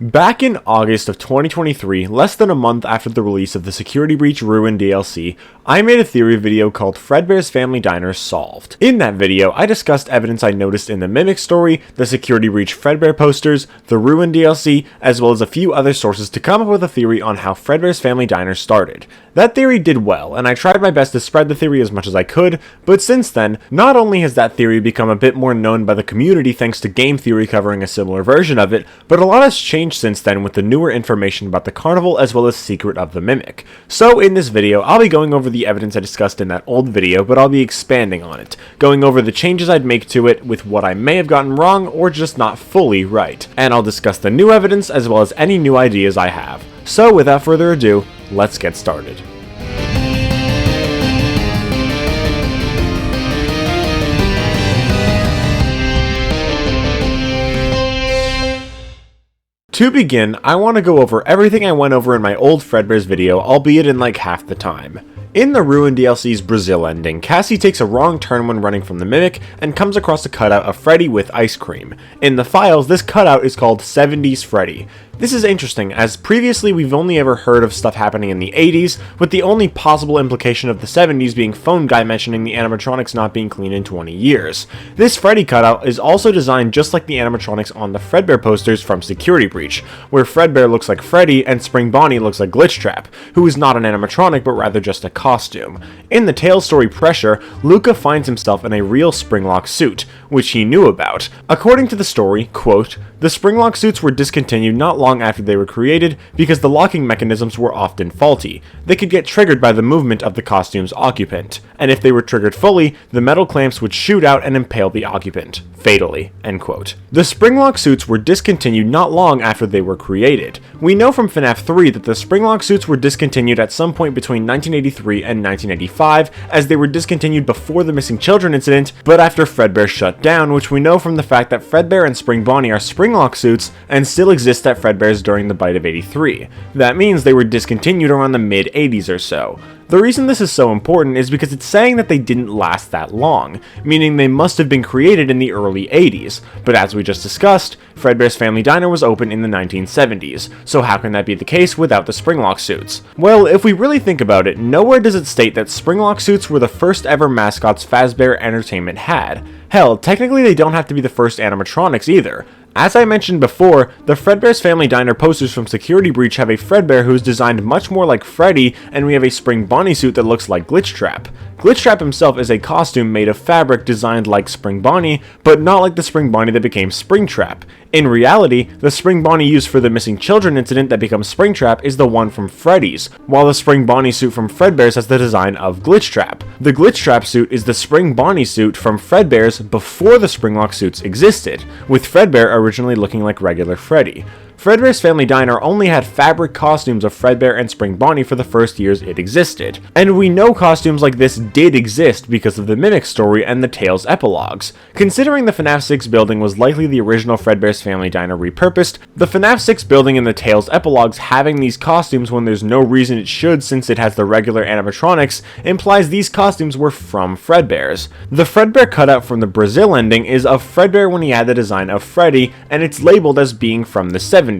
Back in August of 2023, less than a month after the release of the Security Breach Ruin DLC, I made a theory video called Fredbear's Family Diner Solved. In that video, I discussed evidence I noticed in the Mimic story, the Security Breach Fredbear posters, the Ruin DLC, as well as a few other sources to come up with a theory on how Fredbear's Family Diner started. That theory did well, and I tried my best to spread the theory as much as I could, but since then, not only has that theory become a bit more known by the community thanks to game theory covering a similar version of it, but a lot has changed since then with the newer information about the carnival as well as Secret of the Mimic. So in this video, I'll be going over the evidence I discussed in that old video, but I'll be expanding on it, going over the changes I'd make to it with what I may have gotten wrong or just not fully right. And I'll discuss the new evidence as well as any new ideas I have. So without further ado, let's get started. To begin, I want to go over everything I went over in my old Fredbear's video, albeit in like half the time. In the Ruin DLC's Brazil ending, Cassie takes a wrong turn when running from the Mimic and comes across a cutout of Freddy with ice cream. In the files, this cutout is called 70s Freddy. This is interesting, as previously we've only ever heard of stuff happening in the 80s, with the only possible implication of the 70s being Phone Guy mentioning the animatronics not being clean in 20 years. This Freddy cutout is also designed just like the animatronics on the Fredbear posters from Security Breach, where Fredbear looks like Freddy and Spring Bonnie looks like Glitchtrap, who is not an animatronic but rather just a costume. In the Tales story Pressure, Luca finds himself in a real Springlock suit, which he knew about. According to the story, quote, "The Springlock suits were discontinued not long after they were created because the locking mechanisms were often faulty. They could get triggered by the movement of the costume's occupant, and if they were triggered fully, the metal clamps would shoot out and impale the occupant, fatally." End quote. The Springlock suits were discontinued not long after they were created. We know from FNAF 3 that the Springlock suits were discontinued at some point between 1983 and 1985, as they were discontinued before the Missing Children incident, but after Fredbear shut down, which we know from the fact that Fredbear and Spring Bonnie are Springlock suits and still exist at Fredbear's during the bite of 83. That means they were discontinued around the mid-80s or so. The reason this is so important is because it's saying that they didn't last that long, meaning they must have been created in the early 80s, but as we just discussed, Fredbear's Family Diner was open in the 1970s, so how can that be the case without the Springlock suits? Well, if we really think about it, nowhere does it state that Springlock suits were the first ever mascots Fazbear Entertainment had. Hell, technically they don't have to be the first animatronics either. As I mentioned before, the Fredbear's Family Diner posters from Security Breach have a Fredbear who is designed much more like Freddy, and we have a Spring Bonnie suit that looks like Glitchtrap. Glitchtrap himself is a costume made of fabric designed like Spring Bonnie, but not like the Spring Bonnie that became Springtrap. In reality, the Spring Bonnie used for the Missing Children incident that becomes Springtrap is the one from Freddy's, while the Spring Bonnie suit from Fredbear's has the design of Glitchtrap. The Glitchtrap suit is the Spring Bonnie suit from Fredbear's before the Springlock suits existed, with Fredbear originally looking like regular Freddy. Fredbear's Family Diner only had fabric costumes of Fredbear and Spring Bonnie for the first years it existed, and we know costumes like this did exist because of the Mimic story and the Tales epilogues. Considering the FNAF 6 building was likely the original Fredbear's Family Diner repurposed, the FNAF 6 building and the Tales epilogues having these costumes when there's no reason it should since it has the regular animatronics implies these costumes were from Fredbear's. The Fredbear cutout from the Brazil ending is of Fredbear when he had the design of Freddy, and it's labeled as being from the 70s.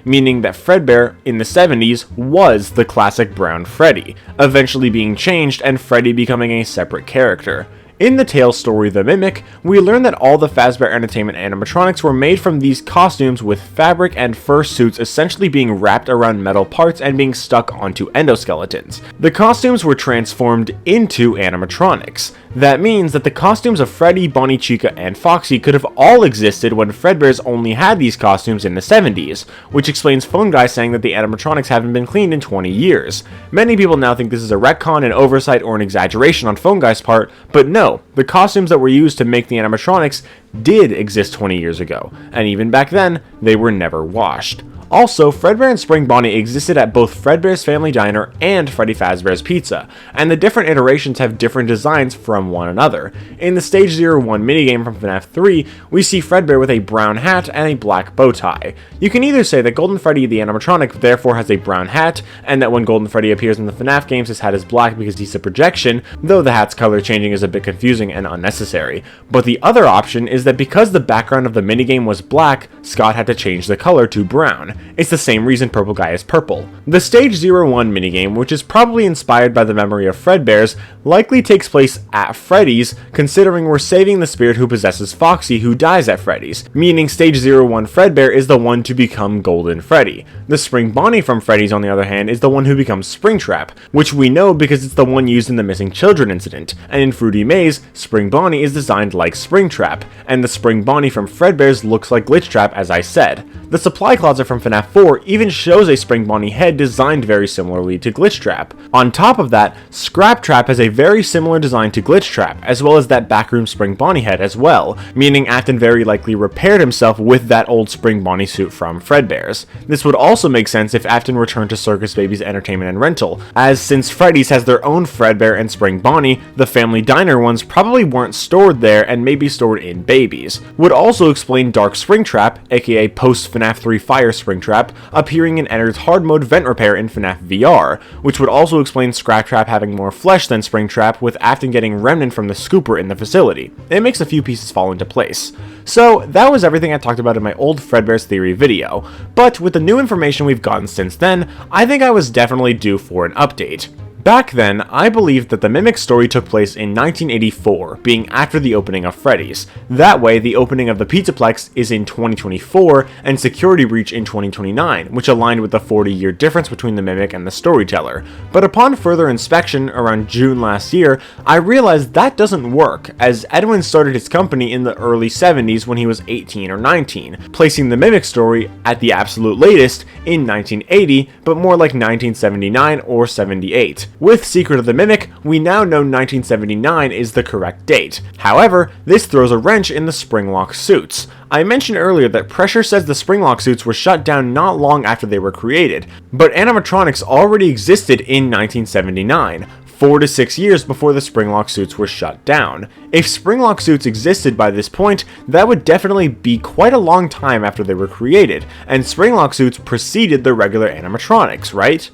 Meaning that Fredbear in the 70s was the classic brown Freddy, eventually being changed and Freddy becoming a separate character. In the Tales story The Mimic, we learn that all the Fazbear Entertainment animatronics were made from these costumes with fabric and fur suits essentially being wrapped around metal parts and being stuck onto endoskeletons. The costumes were transformed into animatronics. That means that the costumes of Freddy, Bonnie, Chica, and Foxy could have all existed when Fredbear's only had these costumes in the 70s, which explains Phone Guy saying that the animatronics haven't been cleaned in 20 years. Many people now think this is a retcon, an oversight, or an exaggeration on Phone Guy's part, but no, the costumes that were used to make the animatronics did exist 20 years ago, and even back then, they were never washed. Also, Fredbear and Spring Bonnie existed at both Fredbear's Family Diner and Freddy Fazbear's Pizza, and the different iterations have different designs from one another. In the Stage 01 minigame from FNAF 3, we see Fredbear with a brown hat and a black bow tie. You can either say that Golden Freddy the animatronic therefore has a brown hat, and that when Golden Freddy appears in the FNAF games his hat is black because he's a projection, though the hat's color changing is a bit confusing and unnecessary. But the other option is that because the background of the minigame was black, Scott had to change the color to brown. It's the same reason purple guy is purple. The Stage 01 minigame, which is probably inspired by the memory of Fredbear's, likely takes place at Freddy's, considering we're saving the spirit who possesses Foxy who dies at Freddy's, meaning Stage 01 Fredbear is the one to become Golden Freddy. The Spring Bonnie from Freddy's, on the other hand, is the one who becomes Springtrap, which we know because it's the one used in the missing children incident, and in Fruity Maze, Spring Bonnie is designed like Springtrap, and the Spring Bonnie from Fredbear's looks like Glitchtrap, as I said. The supply closet from FNAF 4 even shows a Spring Bonnie head designed very similarly to Glitchtrap. On top of that, Scraptrap has a very similar design to Glitchtrap, as well as that backroom Spring Bonnie head as well, meaning Afton very likely repaired himself with that old Spring Bonnie suit from Fredbear's. This would also make sense if Afton returned to Circus Baby's Entertainment and Rental, as since Freddy's has their own Fredbear and Spring Bonnie, the Family Diner ones probably weren't stored there and may be stored in Babies. Would also explain Dark Springtrap, aka post FNAF 3 Fire Springtrap, appearing in Ennard's hard mode vent repair in FNAF VR, which would also explain Scraptrap having more flesh than Springtrap, with Afton getting remnant from the scooper in the facility. It makes a few pieces fall into place. So that was everything I talked about in my old Fredbear's Theory video, but with the new information we've gotten since then, I think I was definitely due for an update. Back then, I believed that the Mimic story took place in 1984, being after the opening of Freddy's. That way, the opening of the Pizzaplex is in 2024, and Security Breach in 2029, which aligned with the 40-year difference between the Mimic and the Storyteller. But upon further inspection, around June last year, I realized that doesn't work, as Edwin started his company in the early 70s when he was 18 or 19, placing the Mimic story, at the absolute latest, in 1980, but more like 1979 or 78. With Secret of the Mimic, we now know 1979 is the correct date. However, this throws a wrench in the Springlock suits. I mentioned earlier that Pressure says the Springlock suits were shut down not long after they were created, but animatronics already existed in 1979. 4 to 6 years before the Springlock suits were shut down. If Springlock suits existed by this point, that would definitely be quite a long time after they were created, and Springlock suits preceded the regular animatronics, right?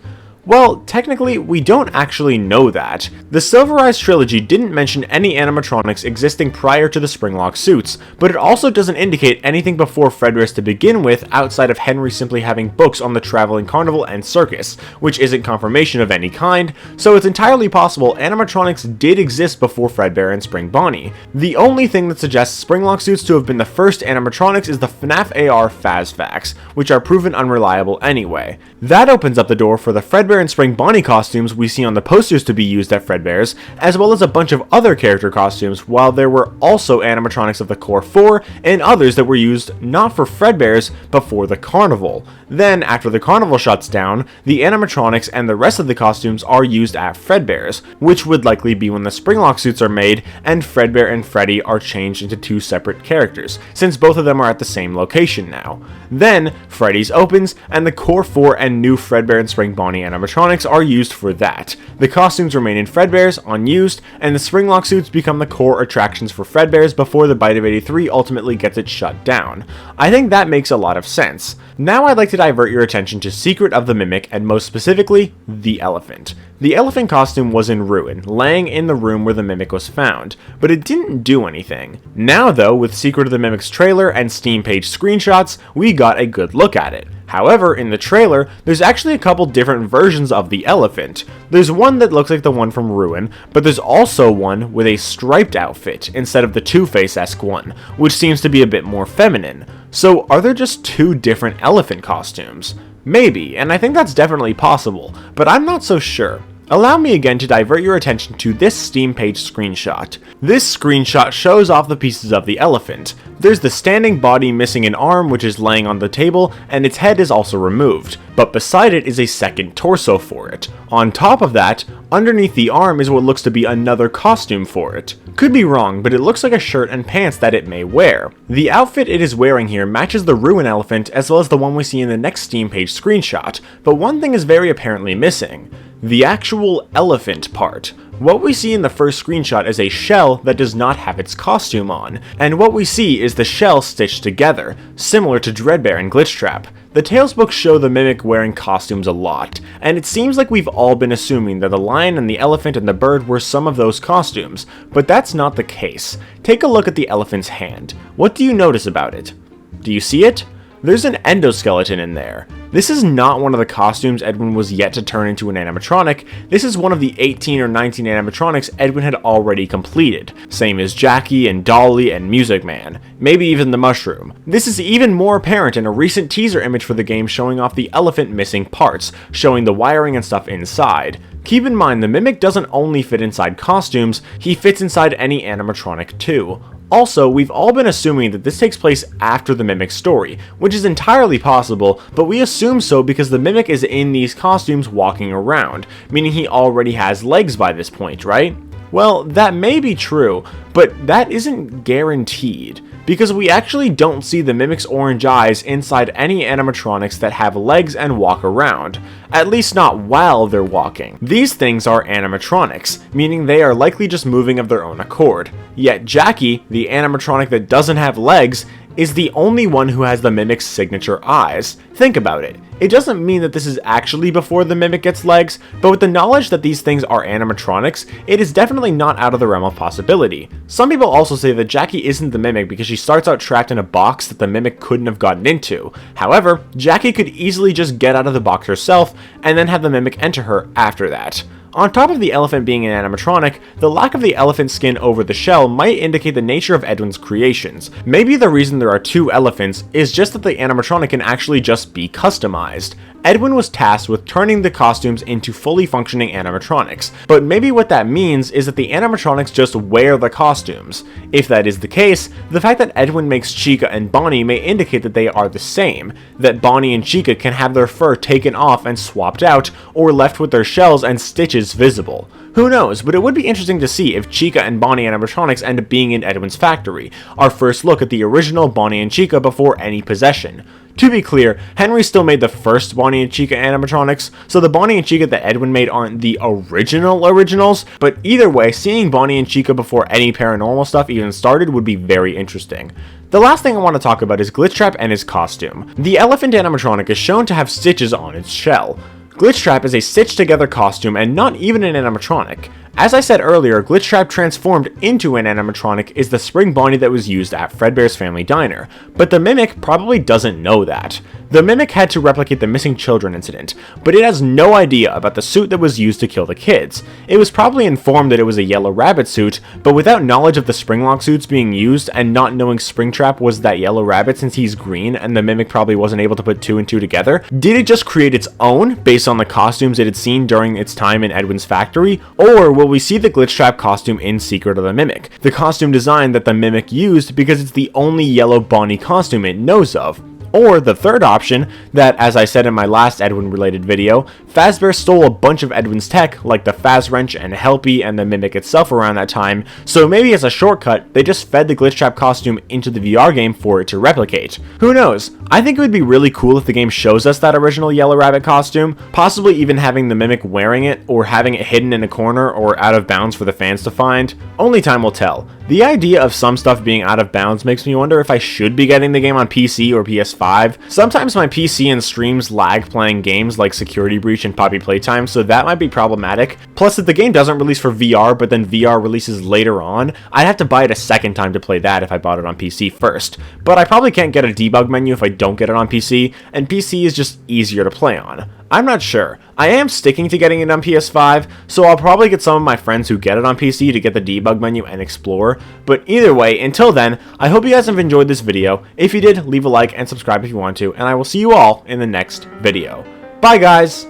Well, technically, we don't actually know that. The Silver Eyes trilogy didn't mention any animatronics existing prior to the Springlock suits, but it also doesn't indicate anything before Fredbear's to begin with outside of Henry simply having books on the traveling carnival and circus, which isn't confirmation of any kind, so it's entirely possible animatronics did exist before Fredbear and Spring Bonnie. The only thing that suggests Springlock suits to have been the first animatronics is the FNAF AR Fazfax, which are proven unreliable anyway. That opens up the door for the Fredbear and Spring Bonnie costumes we see on the posters to be used at Fredbear's, as well as a bunch of other character costumes, while there were also animatronics of the Core 4 and others that were used not for Fredbear's, but for the carnival. Then, after the carnival shuts down, the animatronics and the rest of the costumes are used at Fredbear's, which would likely be when the Springlock suits are made and Fredbear and Freddy are changed into two separate characters, since both of them are at the same location now. Then, Freddy's opens, and the Core 4 and new Fredbear and Spring Bonnie animatronics are used for that. The costumes remain in Fredbear's, unused, and the Springlock suits become the core attractions for Fredbear's before the Bite of 83 ultimately gets it shut down. I think that makes a lot of sense. Now I'd like to divert your attention to Secret of the Mimic, and most specifically, the elephant. The elephant costume was in ruin, laying in the room where the Mimic was found, but it didn't do anything. Now though, with Secret of the Mimic's trailer and Steam page screenshots, we got a good look at it. However, in the trailer, there's actually a couple different versions of the elephant. There's one that looks like the one from Ruin, but there's also one with a striped outfit instead of the Two-Face-esque one, which seems to be a bit more feminine. So are there just two different elephant costumes? Maybe, and I think that's definitely possible, but I'm not so sure. Allow me again to divert your attention to this Steam page screenshot. This screenshot shows off the pieces of the elephant. There's the standing body missing an arm which is laying on the table, and its head is also removed, but beside it is a second torso for it. On top of that, underneath the arm is what looks to be another costume for it. Could be wrong, but it looks like a shirt and pants that it may wear. The outfit it is wearing here matches the Ruin elephant as well as the one we see in the next Steam page screenshot, but one thing is very apparently missing. The actual elephant part. What we see in the first screenshot is a shell that does not have its costume on, and what we see is the shell stitched together, similar to Dreadbear and Glitchtrap. The Tales books show the Mimic wearing costumes a lot, and it seems like we've all been assuming that the lion and the elephant and the bird were some of those costumes, but that's not the case. Take a look at the elephant's hand. What do you notice about it? Do you see it? there's an endoskeleton in there. This is not one of the costumes Edwin was yet to turn into an animatronic. This is one of the 18 or 19 animatronics Edwin had already completed. Same as Jackie and Dolly and Music Man, maybe even the Mushroom. This is even more apparent in a recent teaser image for the game showing off the elephant missing parts, showing the wiring and stuff inside. Keep in mind, the Mimic doesn't only fit inside costumes, he fits inside any animatronic too. Also, we've all been assuming that this takes place after the Mimic's story, which is entirely possible, but we assume so because the Mimic is in these costumes walking around, meaning he already has legs by this point, right? Well, that may be true, but that isn't guaranteed, because we actually don't see the Mimic's orange eyes inside any animatronics that have legs and walk around, at least not while they're walking. These things are animatronics, meaning they are likely just moving of their own accord. Yet Jackie, the animatronic that doesn't have legs, is the only one who has the Mimic's signature eyes. Think about it. It doesn't mean that this is actually before the Mimic gets legs, but with the knowledge that these things are animatronics, it is definitely not out of the realm of possibility. Some people also say that Jackie isn't the Mimic because she starts out trapped in a box that the Mimic couldn't have gotten into. However, Jackie could easily just get out of the box herself and then have the Mimic enter her after that. On top of the elephant being an animatronic, the lack of the elephant skin over the shell might indicate the nature of Edwin's creations. Maybe the reason there are two elephants is just that the animatronic can actually just be customized. Edwin was tasked with turning the costumes into fully functioning animatronics, but maybe what that means is that the animatronics just wear the costumes. If that is the case, the fact that Edwin makes Chica and Bonnie may indicate that they are the same, that Bonnie and Chica can have their fur taken off and swapped out, or left with their shells and stitches visible. Who knows, but it would be interesting to see if Chica and Bonnie animatronics end up being in Edwin's factory, our first look at the original Bonnie and Chica before any possession. To be clear, Henry still made the first Bonnie and Chica animatronics, so the Bonnie and Chica that Edwin made aren't the originals, but either way, seeing Bonnie and Chica before any paranormal stuff even started would be very interesting. The last thing I want to talk about is Glitchtrap and his costume. The elephant animatronic is shown to have stitches on its shell. Glitchtrap is a stitched together costume and not even an animatronic. As I said earlier, Glitchtrap transformed into an animatronic is the spring Bonnie that was used at Fredbear's Family Diner, but the Mimic probably doesn't know that. The Mimic had to replicate the missing children incident, but it has no idea about the suit that was used to kill the kids. It was probably informed that it was a yellow rabbit suit, but without knowledge of the Springlock suits being used and not knowing Springtrap was that yellow rabbit since he's green and the Mimic probably wasn't able to put two and two together, did it just create its own based on the costumes it had seen during its time in Edwin's factory, or will we see the Glitchtrap costume in Secret of the Mimic, the costume design that the Mimic used because it's the only yellow Bonnie costume it knows of? Or the third option, that as I said in my last Edwin related video, Fazbear stole a bunch of Edwin's tech like the Faz Wrench and Helpy and the Mimic itself around that time, so maybe as a shortcut, they just fed the Glitchtrap costume into the VR game for it to replicate. Who knows? I think it would be really cool if the game shows us that original Yellow Rabbit costume, possibly even having the Mimic wearing it, or having it hidden in a corner or out of bounds for the fans to find. Only time will tell. The idea of some stuff being out of bounds makes me wonder if I should be getting the game on PC or PS5. Sometimes my PC and streams lag playing games like Security Breach and Poppy Playtime, so that might be problematic. Plus, if the game doesn't release for VR, but then VR releases later on, I'd have to buy it a second time to play that if I bought it on PC first. But I probably can't get a debug menu if I don't get it on PC, and PC is just easier to play on. I'm not sure. I am sticking to getting it on PS5, so I'll probably get some of my friends who get it on PC to get the debug menu and explore, but either way, until then, I hope you guys have enjoyed this video. If you did, leave a like and subscribe if you want to, and I will see you all in the next video. Bye guys!